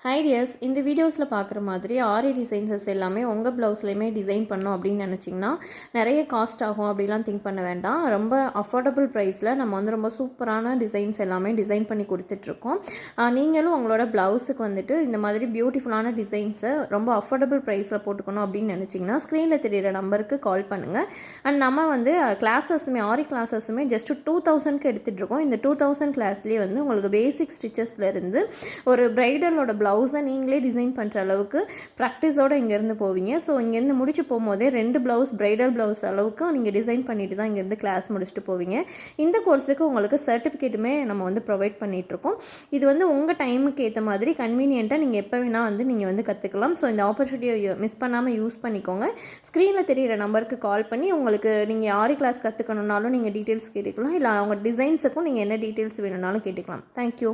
High tears, இந்த வீடியோஸில் பார்க்குற மாதிரி ஆரி டிசைன்ஸஸ் எல்லாமே உங்கள் ப்ளவுஸ்லையுமே டிசைன் பண்ணோம் அப்படின்னு நினச்சிங்கன்னா நிறைய காஸ்ட் ஆகும் அப்படிலாம் திங்க் பண்ண வேண்டாம். ரொம்ப அஃபோர்டபுள் ப்ரைஸில் நம்ம வந்து ரொம்ப சூப்பரான டிசைன்ஸ் எல்லாமே டிசைன் பண்ணி கொடுத்துட்ருக்கோம். நீங்களும் உங்களோட ப்ளவுஸுக்கு வந்துட்டு இந்த மாதிரி பியூட்டிஃபுல்லான டிசைன்ஸை ரொம்ப அஃபோர்டபுள் ப்ரைஸில் போட்டுக்கணும் அப்படின்னு நினச்சிங்கன்னா ஸ்க்ரீனில் தெரியிற நம்பருக்கு கால் பண்ணுங்கள். அண்ட் நம்ம வந்து கிளாஸஸுமே ஆரி கிளாஸஸுமே ஜஸ்ட்டு 2000க்கு எடுத்துகிட்ருக்கோம். இந்த 2000 கிளாஸ்லேயே வந்து உங்களுக்கு பேசிக் ஸ்டிச்சஸ்லேருந்து ஒரு ப்ரைடலோட ப்ளவுஸை நீங்களே டிசைன் பண்ணுற அளவுக்கு ப்ராக்டிஸோடு இங்கேருந்து போவீங்க. ஸோ இங்கேருந்து முடிச்சு போகும்போதே 2 ப்ளவுஸ் ப்ரைடல் ப்ளவுஸ் அளவுக்கு நீங்கள் டிசைன் பண்ணிட்டு தான் இங்கேருந்து கிளாஸ் முடிச்சுட்டு போவீங்க. இந்த கோர்ஸுக்கு உங்களுக்கு சர்டிஃபிகேட்டுமே நம்ம வந்து ப்ரொவைட் பண்ணிகிட்ருக்கோம். இது வந்து உங்கள் டைமுக்கு ஏற்ற மாதிரி கன்வீனியண்ட்டாக நீங்கள் எப்போ வேணால் வந்து நீங்கள் வந்து கற்றுக்கலாம். ஸோ இந்த ஆப்பர்ச்சுனிட்டியை மிஸ் பண்ணாமல் யூஸ் பண்ணிக்கோங்க. ஸ்க்ரீனில் தெரிகிற நம்பருக்கு கால் பண்ணி உங்களுக்கு நீங்கள் ஆரி கிளாஸ் கற்றுக்கணுன்னாலும் நீங்கள் டீட்டெயில்ஸ் கேட்டுக்கலாம். இல்லை அவங்க டிசைன்ஸுக்கும் நீங்கள் என்ன டீட்டெயில்ஸ் வேணும்னாலும் கேட்டுக்கலாம். தேங்க்யூ.